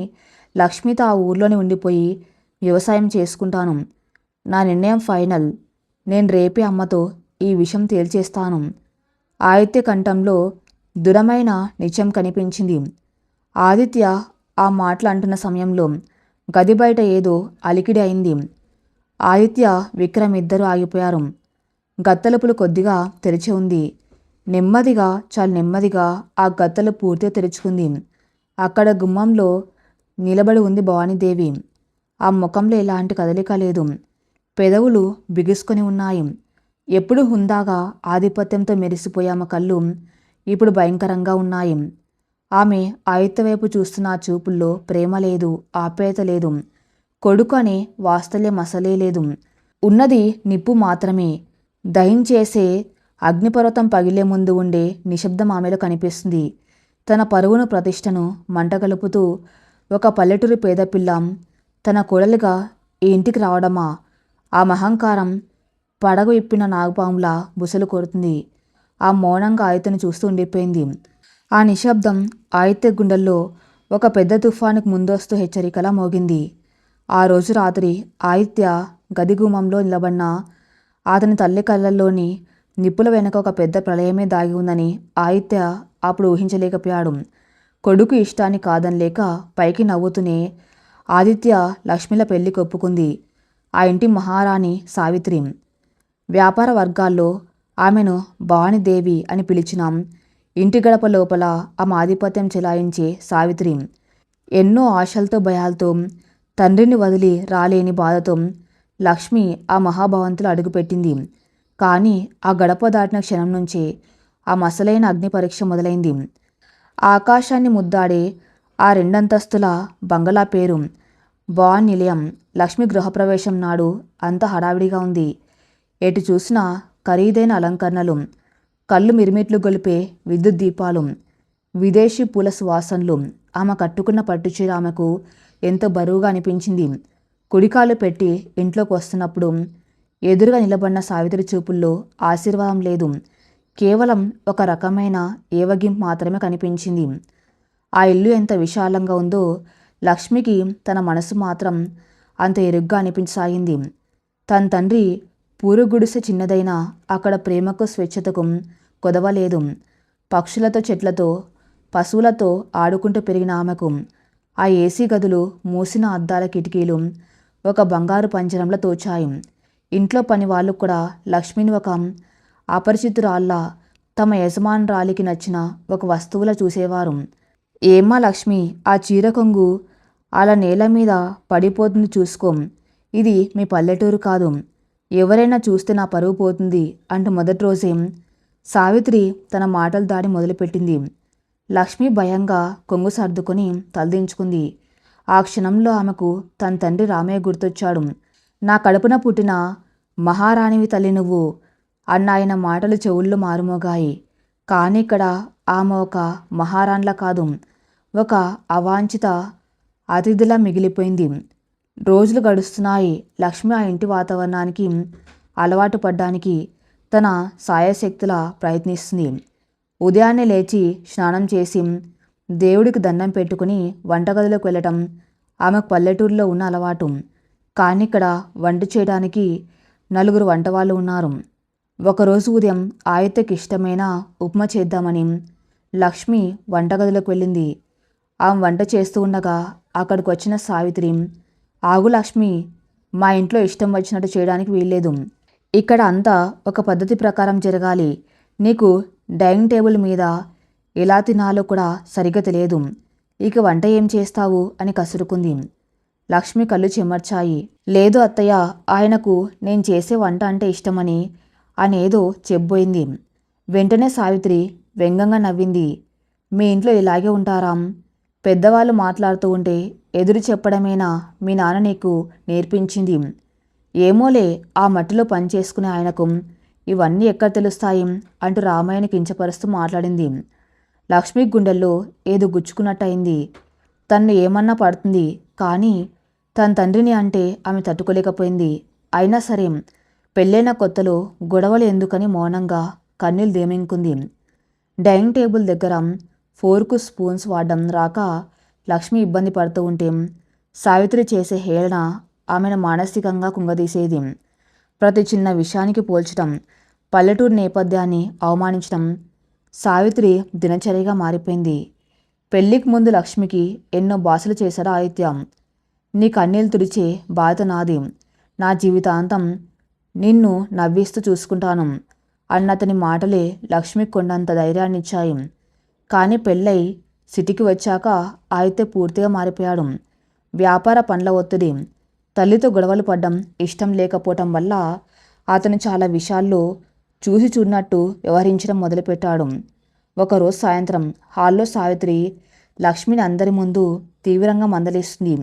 లక్ష్మితో ఆ ఊర్లోనే ఉండిపోయి వ్యవసాయం చేసుకుంటాను. నా నిర్ణయం ఫైనల్. నేను రేపే అమ్మతో ఈ విషయం తేల్చేస్తాను. ఆదిత్య కంఠంలో దృఢమైన నిశ్చయం కనిపించింది. ఆదిత్య ఆ మాటలు అంటున్న సమయంలో గది బయట ఏదో అలికిడి అయింది. ఆదిత్య, విక్రమ్ ఇద్దరూ ఆగిపోయారు. గత్తలుపులు కొద్దిగా తెరిచి ఉంది. నెమ్మదిగా, చాలా నెమ్మదిగా ఆ గత్తలు పూర్తిగా తెరుచుకుంది. అక్కడ గుమ్మంలో నిలబడి ఉంది భవానీదేవి. ఆ ముఖంలో ఎలాంటి కదలిక లేదు. పెదవులు బిగుసుకొని ఉన్నాయి. ఎప్పుడు హుందాగా ఆధిపత్యంతో మెరిసిపోయే ఆమె కళ్ళు ఇప్పుడు భయంకరంగా ఉన్నాయి. ఆమె ఆదిత్య వైపు చూస్తున్న ఆ చూపుల్లో ప్రేమ లేదు, ఆప్యాయత లేదు, కొడుకు అనే వాత్సల్యం అసలే లేదు. ఉన్నది నిప్పు మాత్రమే. దహించేసే అగ్నిపర్వతం పగిలే ముందు ఉండే నిశ్శబ్దం ఆమెలో కనిపిస్తుంది. తన పరువును, ప్రతిష్టను మంటగలుపుతూ ఒక పల్లెటూరి పేదపిల్ల తన కోడలిగా ఈ ఇంటికి రావడమా? ఆ అహంకారం పడగ ఇప్పిన నాగపాములా బుసలు కొడుతుంది. ఆ మౌనంగా ఆదిత్యను చూస్తూ ఉండిపోయింది. ఆ నిశ్శబ్దం ఆదిత్య గుండెల్లో ఒక పెద్ద తుఫానుకు ముందస్తు హెచ్చరికలా మోగింది. ఆ రోజు రాత్రి ఆదిత్య గది గుమ్మంలో నిలబడిన అతని తల్లి కళ్ళల్లోని నిప్పుల వెనుక ఒక పెద్ద ప్రళయమే దాగి ఉందని ఆదిత్య అప్పుడు ఊహించలేకపోయాడు. కొడుకు ఇష్టాన్ని కాదనలేక పైకి నవ్వుతూనే ఆదిత్య లక్ష్మిల పెళ్లికి ఒప్పుకుంది. ఆ ఇంటి మహారాణి సావిత్రి. వ్యాపార వర్గాల్లో ఆమెను భవానీదేవి అని పిలిచినాం. ఇంటి గడప లోపల ఆమె ఆధిపత్యం చెలాయించే సావిత్రి. ఎన్నో ఆశలతో, భయాలతో, తండ్రిని వదిలి రాలేని బాధతో లక్ష్మి ఆ మహాభవంతిలో అడుగుపెట్టింది. కానీ ఆ గడప దాటిన క్షణం నుంచే ఆ మసలైన అగ్ని పరీక్ష మొదలైంది. ఆకాశాన్ని ముద్దాడే ఆ 2 అంతస్తుల బంగళా పేరు భవాన్ నిలయం. లక్ష్మి గృహప్రవేశం నాడు అంత హడావిడిగా ఉంది. ఎటు చూసినా ఖరీదైన అలంకరణలు, కళ్ళు మిరిమిట్లు గొలిపే విద్యుత్ దీపాలు, విదేశీ పూల సువాసనలు. ఆమె కట్టుకున్న పట్టుచీర ఆమెకు ఎంతో బరువుగా అనిపించింది. కుడికాలు పెట్టి ఇంట్లోకి వస్తున్నప్పుడు ఎదురుగా నిలబడిన సావిత్రి చూపుల్లో ఆశీర్వాదం లేదు, కేవలం ఒక రకమైన ఏవగింపు మాత్రమే కనిపించింది. ఆ ఇల్లు ఎంత విశాలంగా ఉందో లక్ష్మికి తన మనసు మాత్రం అంత ఇరుగ్గా అనిపించసాగింది. తన తండ్రి పూరుగుడిసె చిన్నదైనా అక్కడ ప్రేమకు, స్వేచ్ఛతకు కొదవలేదు. పక్షులతో, చెట్లతో, పశువులతో ఆడుకుంటూ పెరిగిన ఆమెకు ఆ ఏసీ గదులు, మూసిన అద్దాల కిటికీలు ఒక బంగారు పంజరంలో తోచాయి. ఇంట్లో పని వాళ్ళు కూడా లక్ష్మిని ఒక అపరిచితురాల్లా, తమ యజమానురాలికి నచ్చిన ఒక వస్తువులా చూసేవారు. ఏమ్మా లక్ష్మి, ఆ చీర కొంగు అలా నేల మీద పడిపోతుంది చూసుకో. ఇది మీ పల్లెటూరు కాదు. ఎవరైనా చూస్తే నా పరువు పోతుంది అంటూ మొదటి రోజే సావిత్రి తన మాటలు దాడి మొదలుపెట్టింది. లక్ష్మి భయంగా కొంగు సర్దుకొని తలదించుకుంది. ఆ క్షణంలో ఆమెకు తన తండ్రి రామయ్య గుర్తొచ్చాడు. నా కడుపున పుట్టిన మహారాణివి తల్లి నువ్వు అన్న ఆయన మాటలు చెవుల్లో మారుమోగాయి. కానీ ఇక్కడ ఆమె ఒక మహారాణిలా కాదు, ఒక అవాంఛిత అతిథిలా మిగిలిపోయింది. రోజులు గడుస్తున్నాయి. లక్ష్మి ఆ ఇంటి వాతావరణానికి అలవాటు పడ్డానికి తన సాయశక్తులా ప్రయత్నిస్తుంది. ఉదయాన్నే లేచి స్నానం చేసి దేవుడికి దండం పెట్టుకుని వంటగదిలోకి వెళ్ళటం ఆమెకు పల్లెటూరులో ఉన్న అలవాటు. కానీ ఇక్కడ వంట చేయడానికి 4 వంటవాళ్ళు ఉన్నారు. ఒకరోజు ఉదయం ఆదిత్యకి ఇష్టమైన ఉప్మా చేద్దామని లక్ష్మి వంటగదిలోకి వెళ్ళింది. ఆమె వంట చేస్తూ ఉండగా అక్కడికి వచ్చిన సావిత్రి, ఆగు లక్ష్మి, మా ఇంట్లో ఇష్టం వచ్చినట్టు చేయడానికి వీల్లేదు. ఇక్కడ అంతా ఒక పద్ధతి ప్రకారం జరగాలి. నీకు డైనింగ్ టేబుల్ మీద ఎలా తినాలో కూడా సరిగ్గా తెలియదు. ఇక వంట ఏం చేస్తావు అని కసురుకుంది. లక్ష్మి కళ్ళు చెమర్చాయి. లేదు అత్తయ్య, ఆయనకు నేను చేసే వంట అంటే ఇష్టమని అనేదో చెప్పబోయింది. వెంటనే సావిత్రి వ్యంగ్యంగా నవ్వింది. మీ ఇంట్లో ఇలాగే ఉంటారా? పెద్దవాళ్ళు మాట్లాడుతూ ఉంటే ఎదురు చెప్పడమేనా మీ నాన్న నీకు నేర్పించింది? ఏమోలే, ఆ మట్టిలో పనిచేసుకునే ఆయనకు ఇవన్నీ ఎక్కడ తెలుస్తాయి అంటూ రామయ్యని కించపరుస్తూ మాట్లాడింది. లక్ష్మి గుండెల్లో ఏదో గుచ్చుకున్నట్టయింది. తన్ను ఏమన్నా పడుతుంది, కానీ తన తండ్రిని అంటే ఆమె తట్టుకోలేకపోయింది. అయినా సరే పెళ్ళైన కొత్తలో గొడవలు ఎందుకని మౌనంగా కన్నీళ్ళు దేమింకుంది. డైనింగ్ టేబుల్ దగ్గర ఫోర్కు స్పూన్స్ వాడడం రాక లక్ష్మి ఇబ్బంది పడుతూ ఉంటే సావిత్రి చేసే హేళన ఆమెను మానసికంగా కుంగదీసేది. ప్రతి చిన్న విషయానికి పోల్చడం, పల్లెటూరు నేపథ్యాన్ని అవమానించడం సావిత్రి దినచర్యగా మారిపోయింది. పెళ్లికి ముందు లక్ష్మికి ఎన్నో బాసలు చేశాడు ఆదిత్య. నీ కన్నీళ్ళు తుడిచే బాధ్యత నాది, నా జీవితాంతం నిన్ను నవ్విస్తూ చూసుకుంటాను అన్నతని మాటలే లక్ష్మికి కొండంత ధైర్యాన్నిచ్చాయి. కానీ పెళ్ళై సిటీకి వచ్చాక ఆదిత్య పూర్తిగా మారిపోయాడు. వ్యాపార పనుల ఒత్తిడి, తల్లితో గొడవలు పడ్డం ఇష్టం లేకపోవటం వల్ల అతను చాలా విషయాల్లో చూసి చూడనట్టు వ్యవహరించడం మొదలుపెట్టాడు. ఒకరోజు సాయంత్రం హాల్లో సావిత్రి లక్ష్మిని అందరి ముందు తీవ్రంగా మందలిస్తుంది.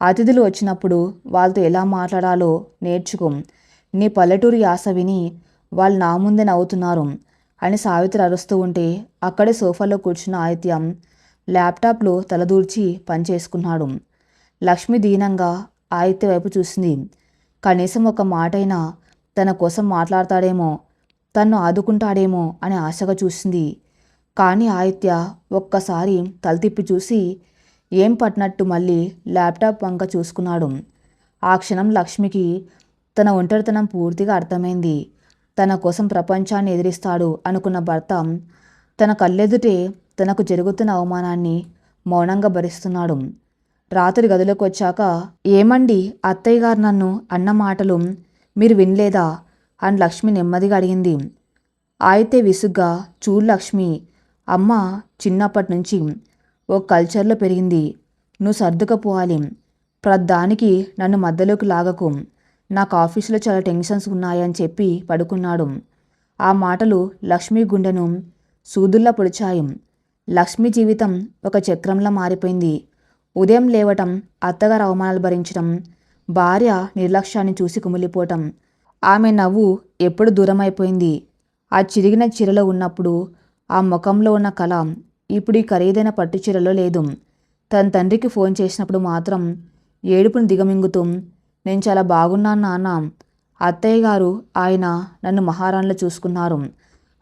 అతిథులు వచ్చినప్పుడు వాళ్ళతో ఎలా మాట్లాడాలో నేర్చుకో, నీ పల్లెటూరు యాస విని వాళ్ళు నా ముందే నవ్వుతున్నారు అని సావిత్రి అరుస్తూ ఉంటే అక్కడే సోఫాలో కూర్చున్న ఆదిత్య ల్యాప్టాప్లో తలదూర్చి పనిచేసుకున్నాడు. లక్ష్మి దీనంగా ఆదిత్య వైపు చూసింది. కనీసం ఒక మాటైనా తన కోసం మాట్లాడతాడేమో, తన్ను ఆదుకుంటాడేమో అని ఆశగా చూసింది. కానీ ఆదిత్య ఒక్కసారి తల తిప్పి చూసి ఏం పట్టినట్టు మళ్ళీ ల్యాప్టాప్ వంక చూసుకున్నాడు. ఆ క్షణం లక్ష్మికి తన ఒంటరితనం పూర్తిగా అర్థమైంది. తన కోసం ప్రపంచాన్ని ఎదిరిస్తాడు అనుకున్న భర్త తన కళ్ళెదుటే తనకు జరుగుతున్న అవమానాన్ని మౌనంగా భరిస్తున్నాడు. రాత్రి గదిలోకి వచ్చాక, ఏమండి అత్తయ్య గారు నన్ను అన్న మాటలు మీరు వినలేదా అని లక్ష్మి నెమ్మదిగా అడిగింది. అయితే విసుగ్గా, చూడు లక్ష్మి, అమ్మ చిన్నప్పటి నుంచి ఓ కల్చర్లో పెరిగింది, నువ్వు సర్దుకపోవాలి, ప్రతిదానికి నన్ను మధ్యలోకి లాగకు, నాకు ఆఫీసులో చాలా టెన్షన్స్ ఉన్నాయని చెప్పి పడుకున్నాడు. ఆ మాటలు లక్ష్మి గుండెను సూదుల్లా పొడిచాయి. లక్ష్మి జీవితం ఒక చక్రంలా మారిపోయింది. ఉదయం లేవటం, అత్తగారు అవమానాలు భరించడం, భార్య నిర్లక్ష్యాన్ని చూసి కుమిలిపోవటం. ఆమె నవ్వు ఎప్పుడు దూరమైపోయింది. ఆ చిరిగిన చీరలో ఉన్నప్పుడు ఆ ముఖంలో ఉన్న కళ ఇప్పుడు ఈ ఖరీదైన పట్టు చీరలో లేదు. తన తండ్రికి ఫోన్ చేసినప్పుడు మాత్రం ఏడుపును దిగమింగుతూ, నేను చాలా బాగున్నాను నాన్న, అత్తయ్య గారు ఆయన నన్ను మహారాణిలో చూసుకున్నారు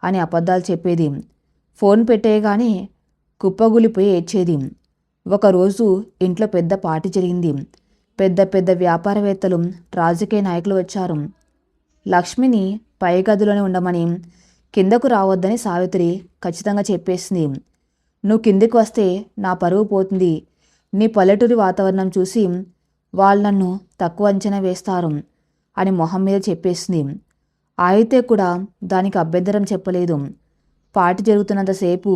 అని అబద్ధాలు చెప్పేది. ఫోన్ పెట్టేయగానే కుప్పగూలిపోయి ఏడ్చేది. ఒకరోజు ఇంట్లో పెద్ద పార్టీ జరిగింది. పెద్ద పెద్ద వ్యాపారవేత్తలు, రాజకీయ నాయకులు వచ్చారు. లక్ష్మిని పై గదిలోనే ఉండమని, కిందకు రావద్దని సావిత్రి ఖచ్చితంగా చెప్పేసింది. నువ్వు కిందికి వస్తే నా పరువు పోతుంది, నీ పల్లెటూరి వాతావరణం చూసి వాళ్ళు నన్ను తక్కువ అంచనా వేస్తారు అని మొహం మీద చెప్పేసింది. అయితే కూడా దానికి అభ్యంతరం చెప్పలేదు. పార్టీ జరుగుతున్నంతసేపు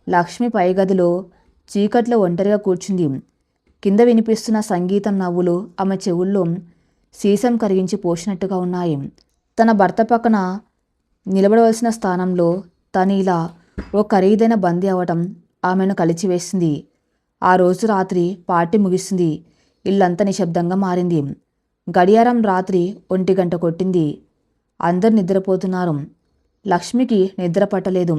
లక్ష్మి పై గదిలో చీకట్లో ఒంటరిగా కూర్చుంది. కింద వినిపిస్తున్న సంగీతం, నవ్వులు ఆమె చెవుల్లో సీసం కరిగించి పోసినట్టుగా ఉన్నాయి. తన భర్త పక్కన నిలబడవలసిన స్థానంలో తను ఇలా ఓ ఖరీదైన బందీ అవటం ఆమెను కలిచివేసింది. ఆ రోజు రాత్రి పార్టీ ముగిసింది. ఇల్లంతా నిశ్శబ్దంగా మారింది. గడియారం రాత్రి 1 గంట కొట్టింది. అందరు నిద్రపోతున్నారు. లక్ష్మికి నిద్ర పట్టలేదు.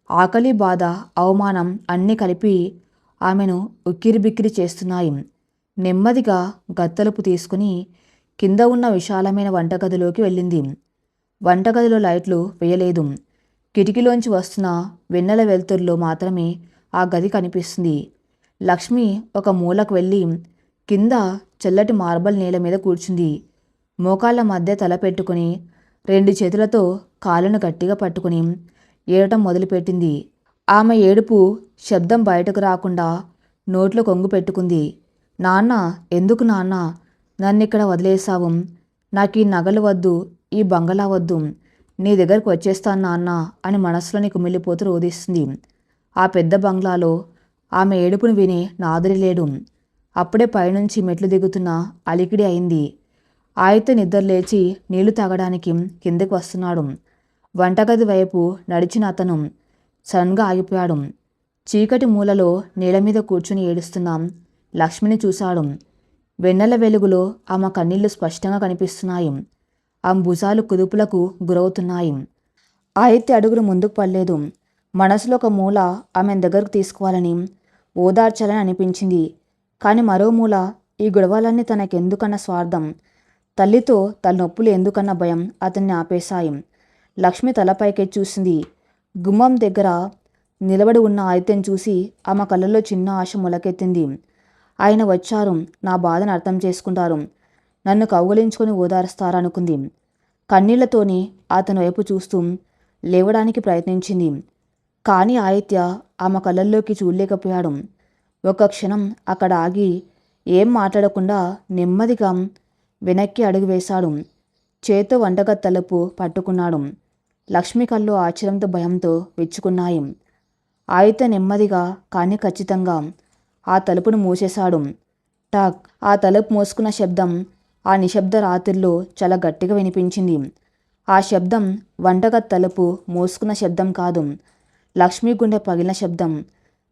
ఆకలి, బాధ, అవమానం అన్నీ కలిపి ఆమెను ఉక్కిరిబిక్కిరి చేస్తున్నాయి. నెమ్మదిగా గత్తలుపు తీసుకుని కింద ఉన్న విశాలమైన వంటగదిలోకి వెళ్ళింది. వంటగదిలో లైట్లు వేయలేదు. కిటికీలోంచి వస్తున్న వెన్నెల వెలుతురులో మాత్రమే ఆ గది కనిపిస్తుంది. లక్ష్మి ఒక మూలకు వెళ్ళి కింద చల్లటి మార్బల్ నేల మీద కూర్చుంది. మోకాళ్ళ మధ్య తల పెట్టుకుని 2 చేతులతో కాళ్ళను గట్టిగా పట్టుకుని ఏడటం మొదలుపెట్టింది. ఆమె ఏడుపు శబ్దం బయటకు రాకుండా నోట్లో కొంగు పెట్టుకుంది. నాన్న, ఎందుకు నాన్న నన్నిక్కడ వదిలేసావు? నాకు ఈ నగలు వద్దు, ఈ బంగళా వద్దు, నీ దగ్గరకు వచ్చేస్తాను నాన్న అని మనసులోని కుమిలిపోతూ రోధిస్తుంది. ఆ పెద్ద బంగ్లాలో ఆమె ఏడుపును వినే నాదురి లేడు. అప్పుడే పైనుంచి మెట్లు దిగుతున్న అలికిడి అయింది. ఆయితే నిద్రలేచి నీళ్లు తాగడానికి కిందకు వస్తున్నాడు. వంటగది వైపు నడిచిన అతను సడన్గా ఆగిపోయాడు. చీకటి మూలలో నేల మీద కూర్చుని ఏడుస్తున్న లక్ష్మిని చూశాడు. వెన్నెల వెలుగులో ఆమె కన్నీళ్లు స్పష్టంగా కనిపిస్తున్నాయి. ఆమె భుజాలు కుదుపులకు గురవుతున్నాయి. ఆయితే అడుగులు ముందుకు పడలేదు. మనసులో ఒక మూల ఆమెను దగ్గరకు తీసుకోవాలని, ఓదార్చాలని అనిపించింది. కానీ మరో మూల ఈ గొడవలన్నీ తనకెందుకన్న స్వార్థం, తల్లితో తలనొప్పులు ఎందుకన్న భయం అతన్ని ఆపేశాయి. లక్ష్మి తలపైకి చూసింది. గుమ్మం దగ్గర నిలబడి ఉన్న ఆదిత్యను చూసి ఆమె కళ్ళల్లో చిన్న ఆశ మొలకెత్తింది. ఆయన వచ్చారు, నా బాధను అర్థం చేసుకుంటారు, నన్ను కౌగలించుకొని ఓదారుస్తారనుకుంది. కన్నీళ్లతోని అతని వైపు చూస్తూ లేవడానికి ప్రయత్నించింది. కానీ ఆదిత్య ఆమె కళ్ళల్లోకి చూడలేకపోయాడు. ఒక క్షణం అక్కడ ఆగి ఏం మాట్లాడకుండా నెమ్మదిగా వెనక్కి అడుగు వేశాడు. చేత్తో వంటగది తలుపు పట్టుకున్నాడు. లక్ష్మి కళ్ళు ఆశ్చర్యంతో భయంతో విచ్చుకున్నాయి. ఆదిత్య నెమ్మదిగా కానీ ఖచ్చితంగా ఆ తలుపును మూసేశాడు. టాక్! ఆ తలుపు మూసుకున్న శబ్దం ఆ నిశ్శబ్ద రాత్రిలో చాలా గట్టిగా వినిపించింది. ఆ శబ్దం వంటగది తలుపు మూసుకున్న శబ్దం కాదు, లక్ష్మి గుండె పగిలిన శబ్దం,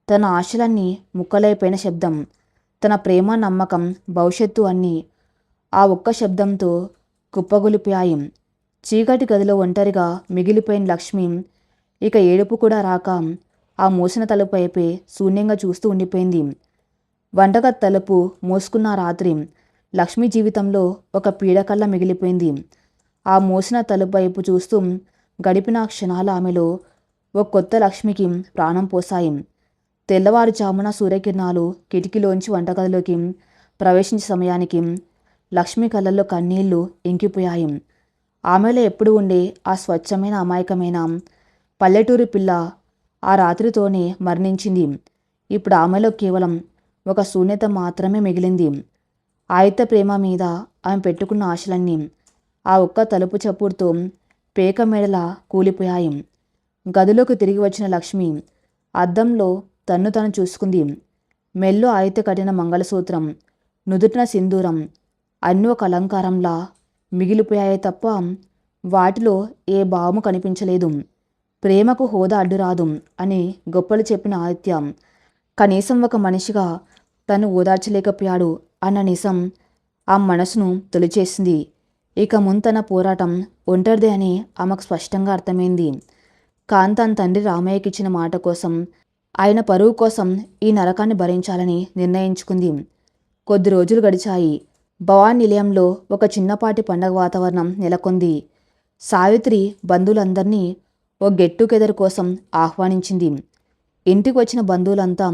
తన ఆశలన్నీ ముక్కలైపోయిన శబ్దం, తన ప్రేమ, నమ్మకం, భవిష్యత్తు అన్నీ ఆ ఒక్క శబ్దంతో కుప్పగొలిపాయి. చీకటి గదిలో ఒంటరిగా మిగిలిపోయిన లక్ష్మి ఇక ఏడుపు కూడా రాక ఆ మూసిన తలుపు వైపే శూన్యంగా చూస్తూ ఉండిపోయింది. వంటగది తలుపు మూసుకున్న రాత్రి లక్ష్మి జీవితంలో ఒక పీడకల్లా మిగిలిపోయింది. ఆ మూసిన తలుపు వైపు చూస్తూ గడిపిన క్షణాలు ఆమెలో ఒక కొత్త లక్ష్మికి ప్రాణం పోసాయి. తెల్లవారుజామున సూర్యకిరణాలు కిటికీలోంచి వంటగదిలోకి ప్రవేశించే సమయానికి లక్ష్మి కళ్ళల్లో కన్నీళ్లు ఇంకిపోయాయి. ఆమెలో ఎప్పుడు ఉండే ఆ స్వచ్ఛమైన అమాయకమైన పల్లెటూరి పిల్ల ఆ రాత్రితోనే మరణించింది. ఇప్పుడు ఆమెలో కేవలం ఒక శూన్యత మాత్రమే మిగిలింది. ఆదిత్య ప్రేమ మీద ఆమె పెట్టుకున్న ఆశలన్నీ ఆ ఒక్క తలుపు చప్పుడుతో పేక మెడలా కూలిపోయాయి. గదిలోకి తిరిగి వచ్చిన లక్ష్మి అద్దంలో తను చూసుకుంది. మెల్లో ఆదిత్య కట్టిన మంగళసూత్రం, నుదుటిన సింధూరం అన్నీ ఒక అలంకారంలా మిగిలిపోయాయి తప్ప వాటిలో ఏ భావము కనిపించలేదు. ప్రేమకు హోదా అడ్డురాదు అని గొప్పలు చెప్పిన ఆదిత్య కనీసం ఒక మనిషిగా తను ఓదార్చలేకపోయాడు అన్న నిజం ఆ మనసును తొలిచేసింది. ఇక ముందు తన పోరాటం ఒంటరిదే అని ఆమెకు స్పష్టంగా అర్థమైంది. కాని తన తండ్రి రామయ్యకిచ్చిన మాట కోసం, ఆయన పరువు కోసం ఈ నరకాన్ని భరించాలని నిర్ణయించుకుంది. కొద్ది రోజులు గడిచాయి. భవానీ నిలయంలో ఒక చిన్నపాటి పండగ వాతావరణం నెలకొంది. సావిత్రి బంధువులందరినీ ఓ గెట్ టుగెదర్ కోసం ఆహ్వానించింది. ఇంటికి వచ్చిన బంధువులంతా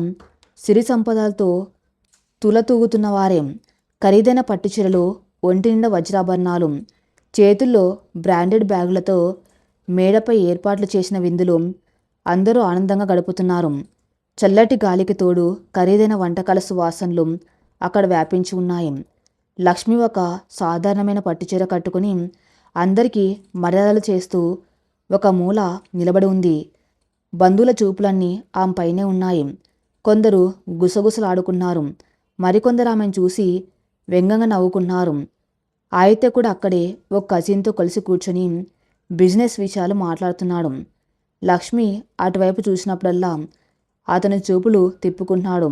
సిరి సంపదలతో తులతూగుతున్నవారే. ఖరీదైన పట్టుచీరలు, ఒంటి నిండా వజ్రాభరణాలు, చేతుల్లో బ్రాండెడ్ బ్యాగులతో మేడపై ఏర్పాట్లు చేసిన విందులు అందరూ ఆనందంగా గడుపుతున్నారు. చల్లటి గాలికి తోడు ఖరీదైన వంటకాల సువాసనలు అక్కడ వ్యాపించి ఉన్నాయి. లక్ష్మి ఒక సాధారణమైన పట్టుచీర కట్టుకుని అందరికీ మర్యాదలు చేస్తూ ఒక మూల నిలబడి ఉంది. బంధువుల చూపులన్నీ ఆమె పైనే ఉన్నాయి. కొందరు గుసగుసలాడుకున్నారు, మరికొందరు ఆమెను చూసి వ్యంగ్యంగా నవ్వుకున్నారు. ఆదిత్య కూడా అక్కడే ఒక కజిన్తో కలిసి కూర్చొని బిజినెస్ విషయాలు మాట్లాడుతున్నాడు. లక్ష్మి అటువైపు చూసినప్పుడల్లా అతని చూపులు తిప్పుకుంటున్నాడు.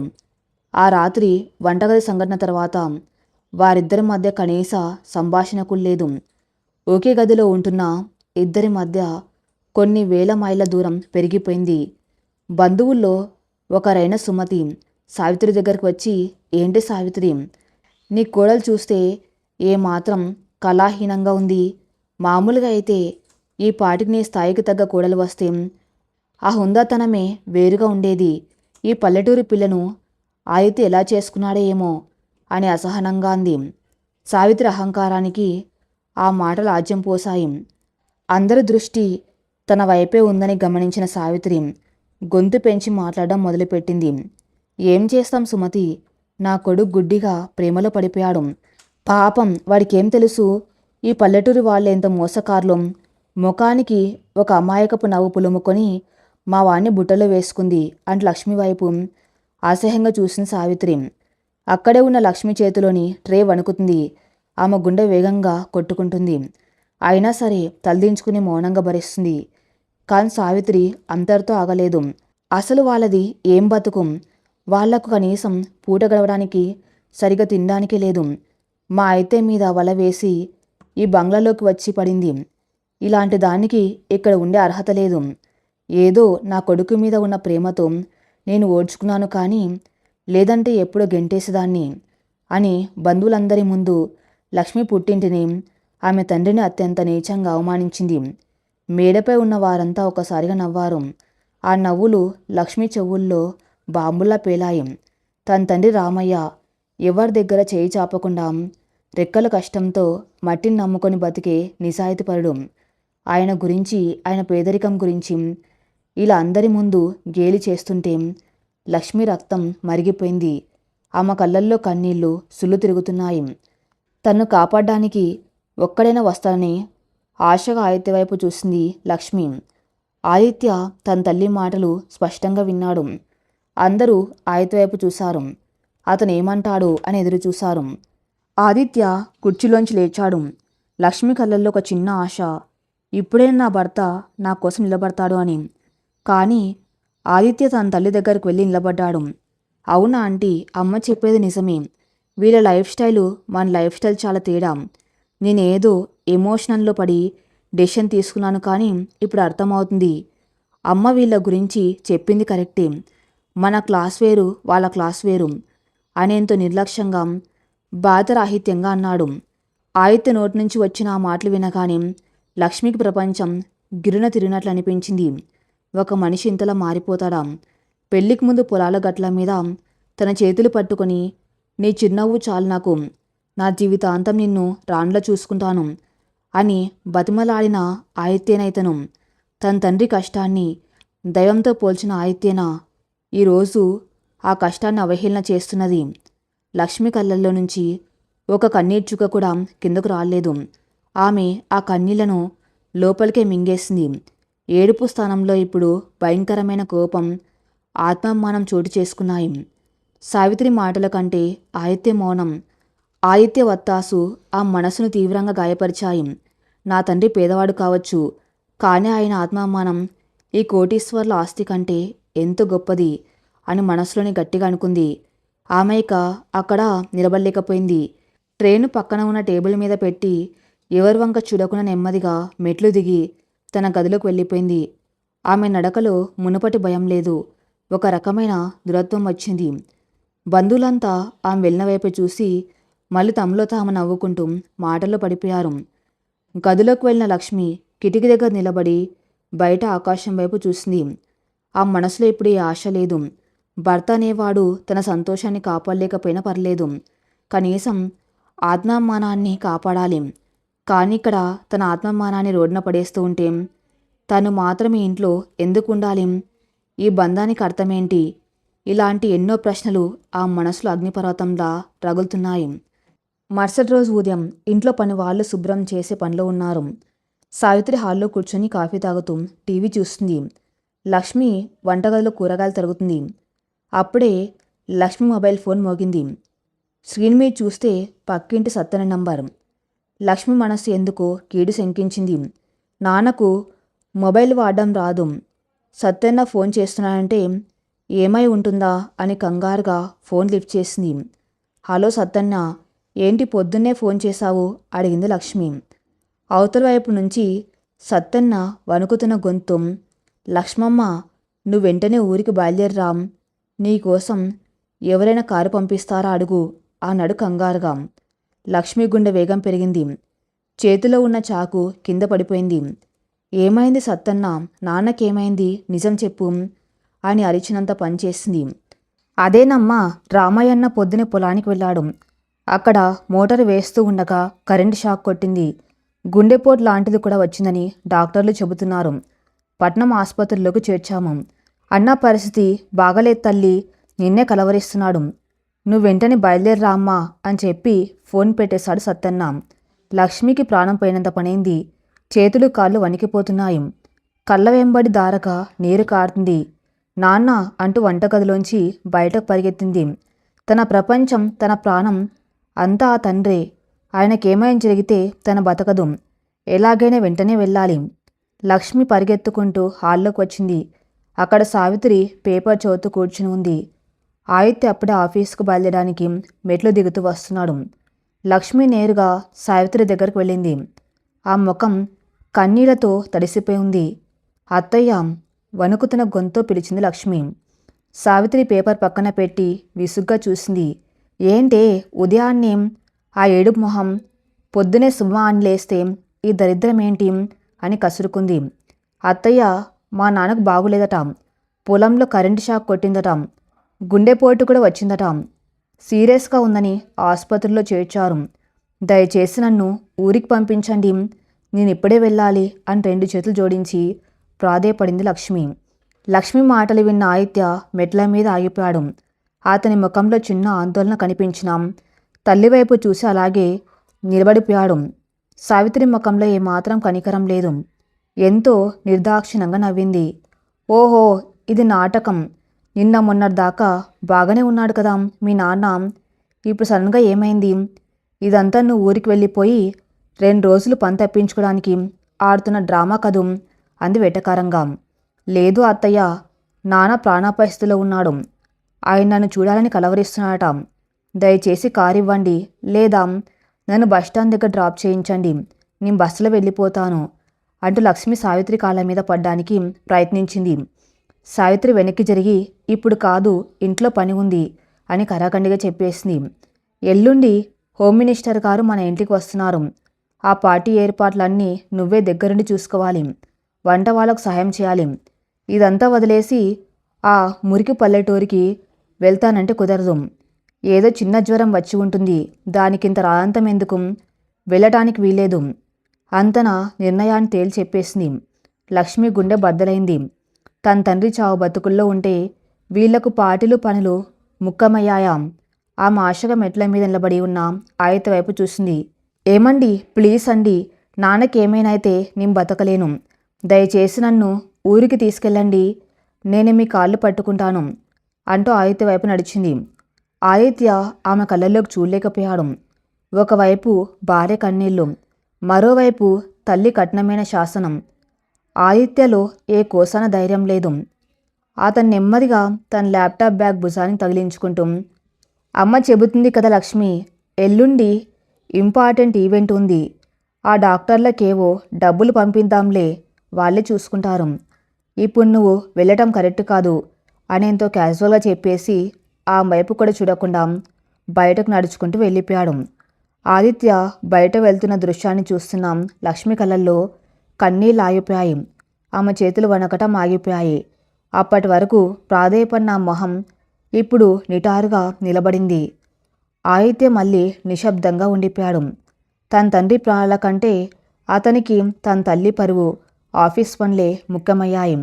ఆ రాత్రి వంటగది సంఘటన తర్వాత వారిద్దరి మధ్య కనీస సంభాషణకు లేదు. ఒకే గదిలో ఉంటున్న ఇద్దరి మధ్య కొన్ని వేల మైళ్ళ దూరం పెరిగిపోయింది. బంధువుల్లో ఒకరైన సుమతి సావిత్రి దగ్గరకు వచ్చి, ఏంటి సావిత్రి, నీ కోడలు చూస్తే ఏమాత్రం కళాహీనంగా ఉంది. మామూలుగా అయితే ఈ పాటికి నీ స్థాయికి తగ్గ కోడలు వస్తే ఆ హుందాతనమే వేరుగా ఉండేది. ఈ పల్లెటూరి పిల్లను ఆదిత్య ఎలా చేసుకున్నాడో ఏమో అని అసహనంగా అంది. సావిత్రి అహంకారానికి ఆ మాటలు ఆజ్యం పోసాయి. అందరి దృష్టి తన వైపే ఉందని గమనించిన సావిత్రి గొంతు పెంచి మాట్లాడడం మొదలుపెట్టింది. ఏం చేస్తాం సుమతి, నా కొడుకు గుడ్డిగా ప్రేమలో పడిపోయాడు. పాపం, వాడికేం తెలుసు ఈ పల్లెటూరి వాళ్ళు ఎంత మోసకారులు. ముఖానికి ఒక అమాయకపు నవ్వు పులుముకొని మా వాణ్ణి బుట్టలో వేసుకుంది అంటూ లక్ష్మి వైపు అసహ్యంగా చూసిన సావిత్రి. అక్కడే ఉన్న లక్ష్మి చేతిలోని ట్రే వణుకుతుంది. ఆమె గుండె వేగంగా కొట్టుకుంటుంది. అయినా సరే తలదించుకుని మౌనంగా భరిస్తుంది. కానీ సావిత్రి అంతటితో ఆగలేదు. అసలు వాళ్ళది ఏం బతుకు, వాళ్లకు కనీసం పూట గడవడానికి సరిగా తినడానికి లేదు. మా అయితే మీద వల వేసి ఈ బంగ్లాలోకి వచ్చి పడింది. ఇలాంటి దానికి ఇక్కడ ఉండే అర్హత లేదు. ఏదో నా కొడుకు మీద ఉన్న ప్రేమతో నేను ఓడ్చుకున్నాను, కానీ లేదంటే ఎప్పుడో గెంటేసేదాన్ని. అని బంధువులందరి ముందు లక్ష్మి పుట్టింటిని, ఆమె తండ్రిని అత్యంత నీచంగా అవమానించింది. మేడపై ఉన్న వారంతా ఒకసారిగా నవ్వారు. ఆ నవ్వులు లక్ష్మి చెవుల్లో బాంబుల్లా పేలాయి. తన తండ్రి రామయ్య ఎవరి దగ్గర చేయి చాపకుండా రెక్కల కష్టంతో మట్టిని నమ్ముకొని బతికే నిజాయితీపరుడు. ఆయన గురించి, ఆయన పేదరికం గురించి ఇలా అందరి ముందు గేలి చేస్తుంటే లక్ష్మి రక్తం మరిగిపోయింది. ఆమె కళ్ళల్లో కన్నీళ్లు సుళ్ళు తిరుగుతున్నాయి. తన్ను కాపాడడానికి ఒక్కడైనా వస్తానని ఆశగా ఆదిత్య వైపు చూసింది లక్ష్మి. ఆదిత్య తన తల్లి మాటలు స్పష్టంగా విన్నాడు. అందరూ ఆదిత్య వైపు చూశారు. అతను ఏమంటాడు అని ఎదురు చూశారు. ఆదిత్య కుర్చీలోంచి లేచాడు. లక్ష్మి కళ్ళల్లో ఒక చిన్న ఆశ, ఇప్పుడే నా భర్త నా కోసం నిలబడతాడు అని. కానీ ఆదిత్య తన తల్లి దగ్గరకు వెళ్ళి నిలబడ్డాడు. అవునా ఆంటీ, అమ్మ చెప్పేది నిజమే. వీళ్ళ లైఫ్ స్టైలు మన లైఫ్ స్టైల్ చాలా తేడా. నేనేదో ఎమోషనల్లో పడి డెసిషన్ తీసుకున్నాను, కానీ ఇప్పుడు అర్థమవుతుంది. అమ్మ వీళ్ళ గురించి చెప్పింది కరెక్టే. మన క్లాస్ వేరు, వాళ్ళ క్లాస్ వేరు అనేంతో నిర్లక్ష్యంగా బాధరాహిత్యంగా అన్నాడు. ఆదిత్య నోటి నుంచి వచ్చిన ఆ మాటలు వినగానే లక్ష్మికి ప్రపంచం గిరున తిరిగినట్లు అనిపించింది. ఒక మనిషి ఇంతలా మారిపోతాడా? పెళ్లికి ముందు పొలాల గట్ల మీద తన చేతులు పట్టుకొని, నీ చిరునవ్వు చాలు నాకు, నా జీవితాంతం నిన్ను రాండ్లా చూసుకుంటాను అని బతిమలాడిన ఆదిత్యనైతను. తన తండ్రి కష్టాన్ని దైవంతో పోల్చిన ఆదిత్యన ఈరోజు ఆ కష్టాన్ని అవహేళన చేస్తున్నది. లక్ష్మి కళ్ళల్లో నుంచి ఒక కన్నీటి చుక్క కూడా కిందకు రాలేదు. ఆమె ఆ కన్నీళ్లను లోపలికే మింగేసింది. ఏడుపు స్థానంలో ఇప్పుడు భయంకరమైన కోపం, ఆత్మాభిమానం చోటు చేసుకున్నాయి. సావిత్రి మాటల కంటే ఆదిత్య మౌనం, ఆదిత్య వత్తాసు ఆ మనసును తీవ్రంగా గాయపరిచాయి. నా తండ్రి పేదవాడు కావచ్చు, కానీ ఆయన ఆత్మాభిమానం ఈ కోటీశ్వర్ల ఆస్తి కంటే ఎంతో గొప్పది అని మనసులోని గట్టిగా అనుకుంది. ఆమె ఇక అక్కడ నిలబడలేకపోయింది. ట్రేను పక్కన ఉన్న టేబుల్ మీద పెట్టి ఎవరి వంక చూడకుండా నెమ్మదిగా మెట్లు దిగి తన గదిలోకి వెళ్ళిపోయింది. ఆమె నడకలో మునుపటి భయం లేదు, ఒక రకమైన దృఢత్వం వచ్చింది. బంధువులంతా ఆమె వెళ్ళిన వైపు చూసి మళ్ళీ తమలో తాము నవ్వుకుంటూ మాటల్లో పడిపోయారు. గదిలోకి వెళ్ళిన లక్ష్మి కిటికీ దగ్గర నిలబడి బయట ఆకాశం వైపు చూసింది. ఆ మనసులో ఇప్పుడు ఏ ఆశ లేదు. భర్త అనేవాడు తన సంతోషాన్ని కాపాడలేకపోయినా పర్లేదు, కనీసం ఆత్మాభిమానాన్ని కాపాడాలి. కానీ ఇక్కడ తన ఆత్మాభిమానాన్ని రోడ్డున పడేస్తూ ఉంటే తను మాత్రం ఈ ఇంట్లో ఎందుకు ఉండాలి? ఈ బంధానికి అర్థమేంటి? ఇలాంటి ఎన్నో ప్రశ్నలు ఆ మనసులో అగ్నిపర్వతంలా రగులుతున్నాయి. మరుసటి రోజు ఉదయం ఇంట్లో పని వాళ్ళు శుభ్రం చేసే పనిలో ఉన్నారు. సావిత్రి హాల్లో కూర్చొని కాఫీ తాగుతూ టీవీ చూస్తుంది. లక్ష్మి వంటగదిలో కూరగాయలు తరుగుతుంది. అప్పుడే లక్ష్మి మొబైల్ ఫోన్ మోగింది. స్క్రీన్ మీద చూస్తే పక్కింటి సత్తెన నంబర్. లక్ష్మి మనస్సు ఎందుకో కీడు శంకించింది. నాన్నకు మొబైల్ వాడడం రాదు, సత్తెన్న ఫోన్ చేస్తున్నానంటే ఏమై ఉంటుందా అని కంగారుగా ఫోన్ లిఫ్ట్ చేసింది. హలో సత్తెన్న, ఏంటి పొద్దున్నే ఫోన్ చేశావు అడిగింది లక్ష్మి. అవతల వైపు నుంచి సత్తెన్న వణుకుతున్న గొంతు, లక్ష్మమ్మ, నువ్వు వెంటనే ఊరికి బయలుదేరిరా, నీకోసం ఎవరైనా కారు పంపిస్తారా అడుగు అన్నాడు కంగారుగా. లక్ష్మి గుండె వేగం పెరిగింది. చేతిలో ఉన్న చాకు కింద పడిపోయింది. ఏమైంది సత్తన్న, నాన్నకేమైంది, నిజం చెప్పు అని అరిచినంత పనిచేసింది. అదేనమ్మా, రామయ్యన్న పొద్దునే పొలానికి వెళ్ళాడు. అక్కడ మోటారు వేస్తూ ఉండగా కరెంటు షాక్ కొట్టింది. గుండెపోటు లాంటిది కూడా వచ్చిందని డాక్టర్లు చెబుతున్నారు. పట్నం ఆసుపత్రిలోకి చేర్చాము. అన్న పరిస్థితి బాగలేదు తల్లి, నిన్నే కలవరిస్తున్నాడు. నువ్వు వెంటనే బయలుదేరిరా అమ్మా అని చెప్పి ఫోన్ పెట్టేశాడు సత్తన్న. లక్ష్మికి ప్రాణం పోయినంత పనైంది. చేతులు కాళ్ళు వణికిపోతున్నాయి. కళ్ళ వెంబడి దారగా నీరు కారుతుంది. నాన్న అంటూ వంటగదిలోంచి బయటకు పరిగెత్తింది. తన ప్రపంచం, తన ప్రాణం అంతా ఆ తండ్రే. ఆయనకేమైనా జరిగితే తన బతకదు. ఎలాగైనా వెంటనే వెళ్ళాలి. లక్ష్మి పరిగెత్తుకుంటూ హాల్లోకి వచ్చింది. అక్కడ సావిత్రి పేపర్ చదువుతూ కూర్చుని ఉంది. ఆదిత్య అప్పుడే ఆఫీసుకు బయలుదేరడానికి మెట్లు దిగుతూ వస్తున్నాడు. లక్ష్మి నేరుగా సావిత్రి దగ్గరకు వెళ్ళింది. ఆ ముఖం కన్నీళ్లతో తడిసిపోయి ఉంది. అత్తయ్య, వణుకుతున్న గొంతు పిలిచింది లక్ష్మి. సావిత్రి పేపర్ పక్కన పెట్టి విసుగ్గా చూసింది. ఏంటే ఉదయాన్నే ఆ ఏడుపు మొహం, పొద్దునే శుభ అని లేస్తే ఈ దరిద్రమేంటి అని కసురుకుంది. అత్తయ్య, మా నాన్నకు బాగులేదట. పొలంలో కరెంటు షాక్ కొట్టిందట. గుండెపోటు కూడా వచ్చిందట. సీరియస్గా ఉందని ఆసుపత్రిలో చేర్చారు. దయచేసి నన్ను ఊరికి పంపించండి, నేనిప్పుడే వెళ్ళాలి అని 2 చేతులు జోడించి ప్రాధేయపడింది లక్ష్మి. లక్ష్మి మాటలు విన్న ఆదిత్య మెట్ల మీద ఆగిపోయాడు. అతని ముఖంలో చిన్న ఆందోళన కనిపించినా తల్లివైపు చూసి అలాగే నిలబడిపోయాడు. సావిత్రి ముఖంలో ఏమాత్రం కనికరం లేదు. ఎంతో నిర్దాక్షిణ్యంగా నవ్వింది. ఓహో, ఇది నాటకం. నిన్న మొన్నటిదాకా బాగానే ఉన్నాడు కదా మీ నాన్న, ఇప్పుడు సడన్గా ఏమైంది? ఇదంతా నువ్వు ఊరికి వెళ్ళిపోయి 2 రోజులు పని తప్పించుకోవడానికి ఆడుతున్న డ్రామా కదూ అంది వెటకారంగా. లేదు అత్తయ్య, నాన్న ప్రాణాపరిస్థితిలో ఉన్నాడు. ఆయన నన్ను చూడాలని కలవరిస్తున్నాడట. దయచేసి కారు ఇవ్వండి, లేదా నన్ను బస్టాండ్ దగ్గర డ్రాప్ చేయించండి, నేను బస్సులో వెళ్ళిపోతాను అంటూ లక్ష్మి సావిత్రి కాళ్ళ మీద పడ్డానికి ప్రయత్నించింది. సావిత్రి వెనక్కి జరిగి, ఇప్పుడు కాదు, ఇంట్లో పని ఉంది అని కరాఖండిగా చెప్పేసింది. ఎల్లుండి హోమ్ మినిస్టర్ గారు మన ఇంటికి వస్తున్నారు. ఆ పార్టీ ఏర్పాట్లన్నీ నువ్వే దగ్గరుండి చూసుకోవాలి. వంట వాళ్ళకు సహాయం చేయాలి. ఇదంతా వదిలేసి ఆ మురికి పల్లెటూరికి వెళ్తానంటే కుదరదు. ఏదో చిన్న జ్వరం వచ్చి ఉంటుంది, దానికింత రాదంతం ఎందుకు? వెళ్ళటానికి వీలేదు అంత నా నిర్ణయాన్ని తేల్చి చెప్పేసింది. లక్ష్మి గుండె బద్దలైంది. తన తండ్రి చావు బతుకుల్లో ఉంటే వీళ్లకు పార్టీలు పనులు ముఖ్యమయ్యాయా? ఆమె ఆశగా మెట్ల మీద నిలబడి ఉన్న ఆదిత్య వైపు చూసింది. ఏమండి, ప్లీజ్ అండి, నాన్నకి ఏమైనాయితే నేను బతకలేను. దయచేసి నన్ను ఊరికి తీసుకెళ్ళండి, నేను మీ కాళ్ళు పట్టుకుంటాను అంటూ ఆదిత్య వైపు నడిచింది. ఆదిత్య ఆమె కళ్ళల్లోకి చూడలేకపోయాడు. ఒకవైపు భార్య కన్నీళ్ళు, మరోవైపు తల్లి కఠినమైన శాసనం. ఆదిత్యలో ఏ కోసాన ధైర్యం లేదు. అతను నెమ్మదిగా తన ల్యాప్టాప్ బ్యాగ్ భుజానికి తగిలించుకుంటూ, అమ్మ చెబుతుంది కదా లక్ష్మి, ఎల్లుండి ఇంపార్టెంట్ ఈవెంట్ ఉంది. ఆ డాక్టర్లకేవో డబ్బులు పంపిద్దాంలే, వాళ్ళే చూసుకుంటారు. ఇప్పుడు నువ్వు వెళ్ళటం కరెక్ట్ కాదు అని ఎంతో క్యాజువల్గా చెప్పేసి ఆ వైపు కూడా చూడకుండా బయటకు నడుచుకుంటూ వెళ్ళిపోయాడు. ఆదిత్య బయట వెళ్తున్న దృశ్యాన్ని చూస్తున్న లక్ష్మి కళ్ళల్లో కన్నీళ్ళు ఆగిపోయాయి. ఆమె చేతులు వణకటం ఆగిపోయాయి. అప్పటి వరకు ప్రాధేయపడిన మొహం ఇప్పుడు నిటారుగా నిలబడింది. ఆదిత్య మళ్ళీ నిశ్శబ్దంగా ఉండిపోయాడు. తన తండ్రి ప్రాణాల కంటే అతనికి తన తల్లి పరువు, ఆఫీస్ పనులే ముఖ్యమయ్యాయి.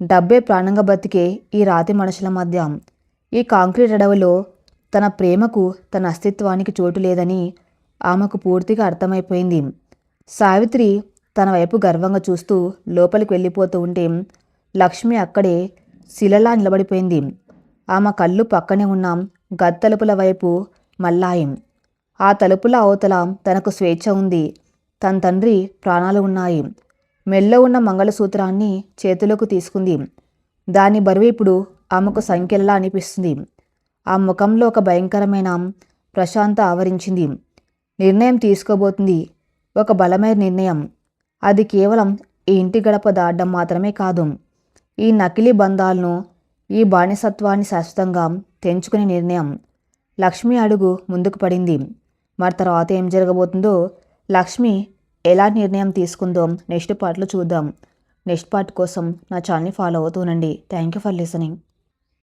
డబ్బే ప్రాణంగా బతికే ఈ రాతి మనుషుల మధ్య, ఈ కాంక్రీట్ అడవిలో తన ప్రేమకు, తన అస్తిత్వానికి చోటు లేదని ఆమెకు పూర్తిగా అర్థమైపోయింది. సావిత్రి తన వైపు గర్వంగా చూస్తూ లోపలికి వెళ్ళిపోతూ ఉంటే లక్ష్మి అక్కడే శిలలా నిలబడిపోయింది. ఆమె కళ్ళు పక్కనే ఉన్న గత్తలుపుల వైపు మల్లాయి. ఆ తలుపుల అవతల తనకు స్వేచ్ఛ ఉంది. తన తండ్రి ప్రాణాలు ఉన్నాయి. మెల్లో ఉన్న మంగళసూత్రాన్ని చేతిలోకి తీసుకుంది. దాని బరువు ఇప్పుడు ఆమెకు సంఖ్యలా అనిపిస్తుంది. ఆ ముఖంలో ఒక భయంకరమైన ప్రశాంత ఆవరించింది. నిర్ణయం తీసుకోబోతుంది, ఒక బలమైన నిర్ణయం. అది కేవలం ఈ ఇంటి గడప దాటడం మాత్రమే కాదు, ఈ నకిలీ బంధాలను, ఈ బానిసత్వాన్ని శాశ్వతంగా తెంచుకునే నిర్ణయం. లక్ష్మి అడుగు ముందుకు పడింది. మరి తర్వాత ఏం జరగబోతుందో, లక్ష్మి ఎలాంటి నిర్ణయం తీసుకుందో నెక్స్ట్ పార్ట్లో చూద్దాం. నెక్స్ట్ పార్ట్ కోసం నా ఛానల్ని ఫాలో అవుతూనండి. Thank you for listening.